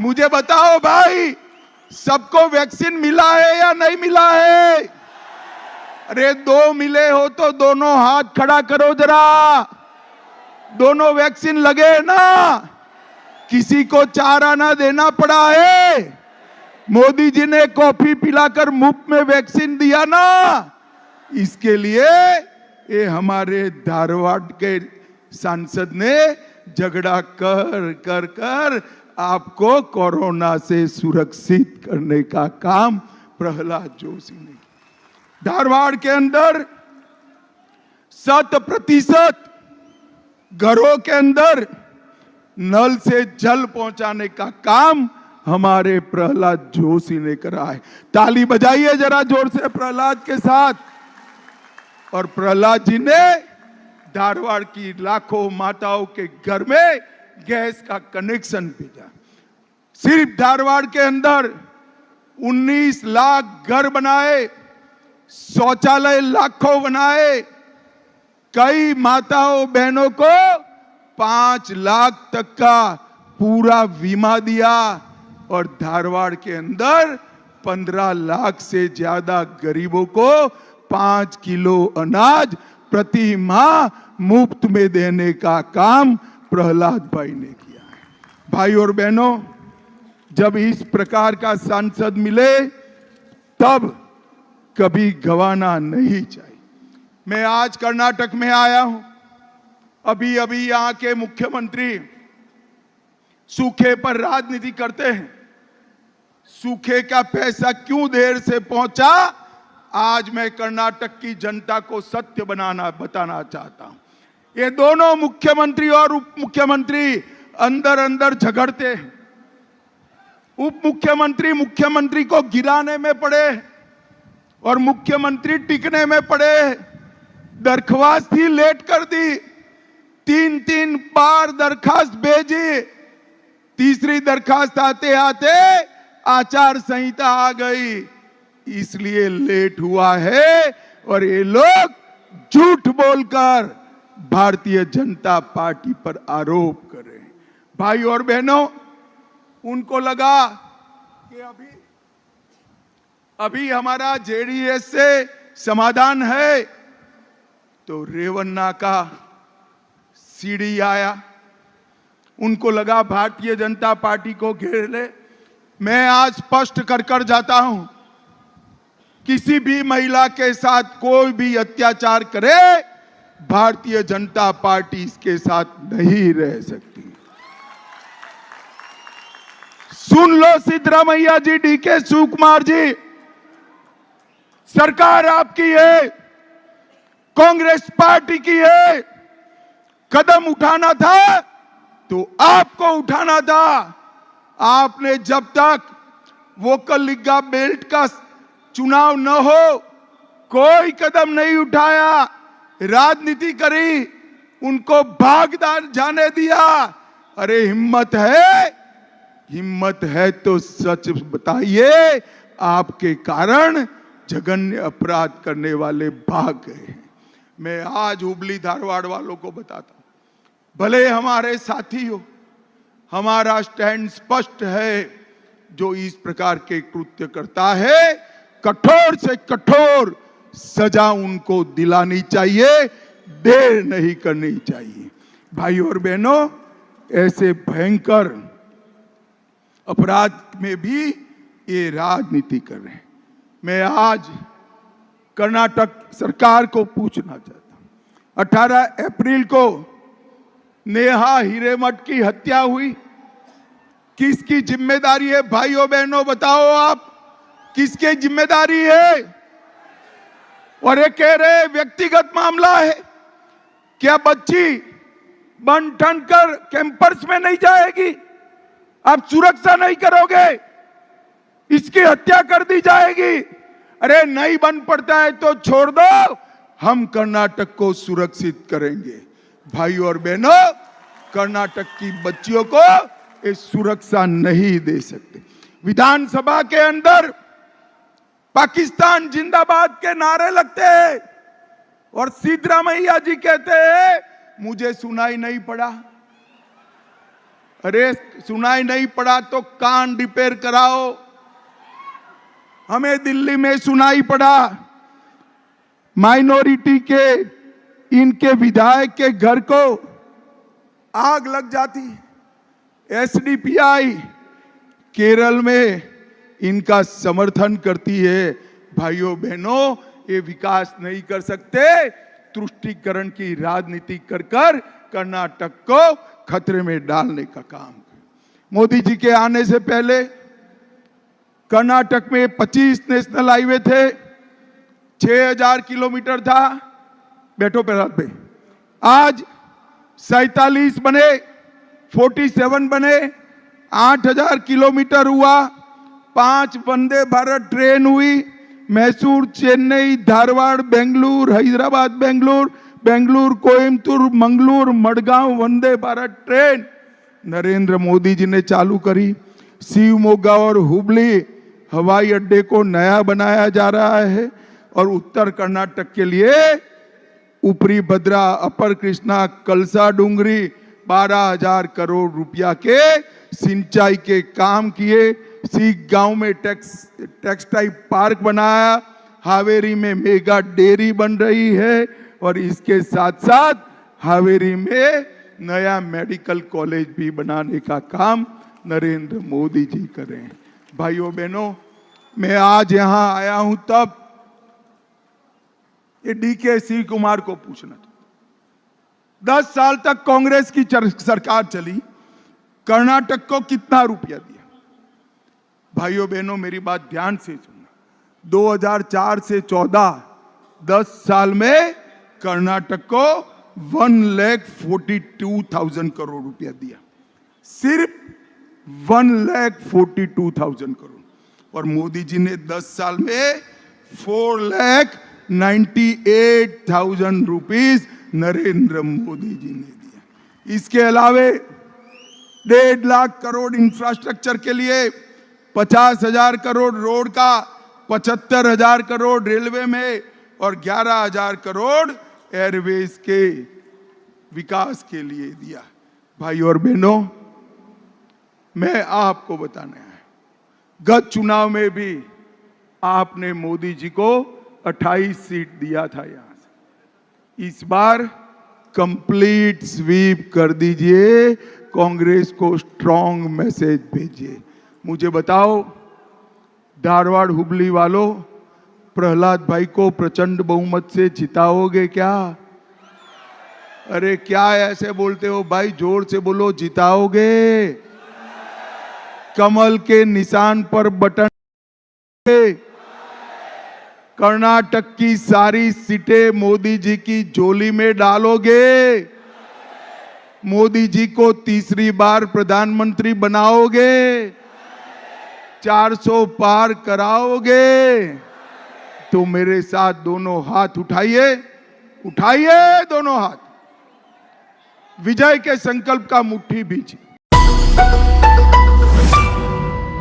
मुझे बताओ भाई, सबको वैक्सीन मिला है या नहीं मिला है? अरे दो मिले हो तो दोनों हाथ खड़ा करो जरा। दोनों वैक्सीन लगे ना? किसी को चारा ना देना पड़ा है? मोदी जी ने कॉफी पिलाकर मुफ्त में वैक्सीन दिया ना? इसके लिए ये हमारे धारवाड़ के सांसद ने झगड़ा कर कर कर आपको कोरोना से सुरक्षित करने का काम प्रहलाद जोशी ने किया। धारवाड़ के अंदर 100% घरों के अंदर नल से जल पहुंचाने का काम हमारे प्रहलाद जोशी ने करा है। ताली बजाइए जरा जोर से प्रहलाद के साथ। और प्रहलाद जी ने धारवाड़ की लाखों माताओं के घर में गैस का कनेक्शन भेजा। सिर्फ धारवाड़ के अंदर 19 लाख घर बनाए, शौचालय लाखों बनाए, कई माताओं बहनों को 5 लाख तक का पूरा बीमा दिया और धारवाड़ के अंदर 15 लाख से ज्यादा गरीबों को 5 किलो अनाज प्रति माह मुफ्त में देने का काम प्रहलाद भाई ने किया है। भाई और बहनों, जब इस प्रकार का सांसद मिले तब कभी गवाना नहीं चाहिए। मैं आज कर्नाटक में आया हूं। अभी अभी यहां के मुख्यमंत्री सूखे पर राजनीति करते हैं। सूखे का पैसा क्यों देर से पहुंचा, आज मैं कर्नाटक की जनता को सत्य बताना चाहता हूं। ये दोनों मुख्यमंत्री और उप मुख्यमंत्री अंदर अंदर झगड़ते हैं। उप मुख्यमंत्री मुख्यमंत्री को गिराने में पड़े और मुख्यमंत्री टिकने में पड़े। दरख्वास्त ही लेट कर दी, 3 बार दरखास्त भेजी। तीसरी दरखास्त आते आते आचार संहिता आ गई, इसलिए लेट हुआ है। और ये लोग झूठ बोलकर भारतीय जनता पार्टी पर आरोप कर रहे हैं। भाई और बहनों, उनको लगा कि अभी हमारा जेडीएस से समाधान है, तो रेवन्ना का सीडी आया। उनको लगा भारतीय जनता पार्टी को घेर ले। मैं आज स्पष्ट कर जाता हूं, किसी भी महिला के साथ कोई भी अत्याचार करे, भारतीय जनता पार्टी इसके साथ नहीं रह सकती। सुन लो सिद्धरामैया जी, डीके शिवकुमार जी, सरकार आपकी है, कांग्रेस पार्टी की है। कदम उठाना था तो आपको उठाना था। आपने जब तक वोकल लिग्गा बेल्ट का चुनाव न हो कोई कदम नहीं उठाया, राजनीति करी, उनको भागदार जाने दिया। अरे हिम्मत है तो सच बताइए, आपके कारण जघन्य अपराध करने वाले भाग गए हैं। मैं आज हुबली धारवाड़ वालों को बताता हूं, भले हमारे साथी हो, हमारा स्टैंड स्पष्ट है। जो इस प्रकार के कृत्य करता है, कठोर से कठोर सजा उनको दिलानी चाहिए, देर नहीं करनी चाहिए। भाई और बहनों, ऐसे भयंकर अपराध में भी ये राजनीति कर रहे हैं। मैं आज कर्नाटक सरकार को पूछना चाहता हूं, 18 अप्रैल को नेहा हिरेमठ की हत्या हुई, किसकी जिम्मेदारी है? भाइयों बहनों बताओ आप, किसकी जिम्मेदारी है? और ये कह रहे व्यक्तिगत मामला है। क्या बच्ची बन ठन कर कैंपस में नहीं जाएगी? आप सुरक्षा नहीं करोगे, इसकी हत्या कर दी जाएगी। अरे नहीं बन पड़ता है तो छोड़ दो, हम कर्नाटक को सुरक्षित करेंगे। भाई और बहनों, कर्नाटक की बच्चियों को ये सुरक्षा नहीं दे सकते। विधानसभा के अंदर पाकिस्तान जिंदाबाद के नारे लगते हैं और सिद्धरामैया जी कहते हैं मुझे सुनाई नहीं पड़ा। अरे सुनाई नहीं पड़ा तो कान रिपेयर कराओ। हमें दिल्ली में सुनाई पड़ा माइनॉरिटी के इनके विधायक के घर को आग लग जाती। एसडीपीआई केरल में इनका समर्थन करती है। भाइयों बहनों, ये विकास नहीं कर सकते, तुष्टीकरण की राजनीति कर कर कर्नाटक को खतरे में डालने का काम। मोदी जी के आने से पहले कर्नाटक में 25 नेशनल हाईवे थे, 6000 किलोमीटर था। बैठो प्रहलाद भाई। आज 47 बने, 47 बने, 8000 किलोमीटर हुआ, 5 वंदे भारत ट्रेन हुई, मैसूर, चेन्नई, धारवाड़, बेंगलुरु, हैदराबाद, बेंगलुरु, बेंगलुरु, कोयम्बतूर, मंगलुरु, मडगांव वंदे भारत ट्रेन नरेंद्र मोदी जी ने चालू करी। शिवमोगा और हुबली हवाई अड्डे को नया बनाया जा रहा है और उत्तर कर्नाटक के लिए ऊपरी भद्रा, अपर कृष्णा, कलसा डूंगरी 12,000 करोड़ रुपया के सिंचाई के काम किए। सीख गांव में टेक्सटाइल पार्क बनाया, हावेरी में मेगा डेयरी बन रही है और इसके साथ साथ हावेरी में नया मेडिकल कॉलेज भी बनाने का काम नरेंद्र मोदी जी कर रहे हैं। भाइयों बहनों, मैं आज यहां आया हूं तब ये डीके शिव कुमार को पूछना था। 10 साल तक कांग्रेस की सरकार चली, कर्नाटक को कितना रुपया दिया? भाइयों बहनों, मेरी बात ध्यान से सुनना। 2004 से 14 10 साल में कर्नाटक को 1,42,000 करोड़ रुपया दिया, सिर्फ 1,42,000 करोड़। और मोदी जी ने 10 साल में 4,98,000 रुपीस नरेंद्र मोदी जी ने दिया। इसके अलावे 1.5 लाख करोड़ इंफ्रास्ट्रक्चर के लिए, 50,000 करोड़ रोड का, 75,000 करोड़ रेलवे में और 11,000 करोड़ एयरवेज के विकास के लिए दिया। भाई और बहनों, मैं आपको बताना है, गत चुनाव में भी आपने मोदी जी को 28 सीट दिया था यहां से। इस बार कंप्लीट स्वीप कर दीजिए, कांग्रेस को स्ट्रॉन्ग मैसेज भेजिए। मुझे बताओ, धारवाड़ हुबली वालों, प्रहलाद भाई को प्रचंड बहुमत से जिताओगे क्या? अरे क्या ऐसे बोलते हो भाई, जोर से बोलो, जिताओगे? कमल के निशान पर बटन, कर्नाटक की सारी सीटें मोदी जी की झोली में डालोगे? मोदी जी को तीसरी बार प्रधानमंत्री बनाओगे? 400 पार कराओगे? तो मेरे साथ दोनों हाथ उठाइए, उठाइए दोनों हाथ, विजय के संकल्प का मुट्ठी भींचिए।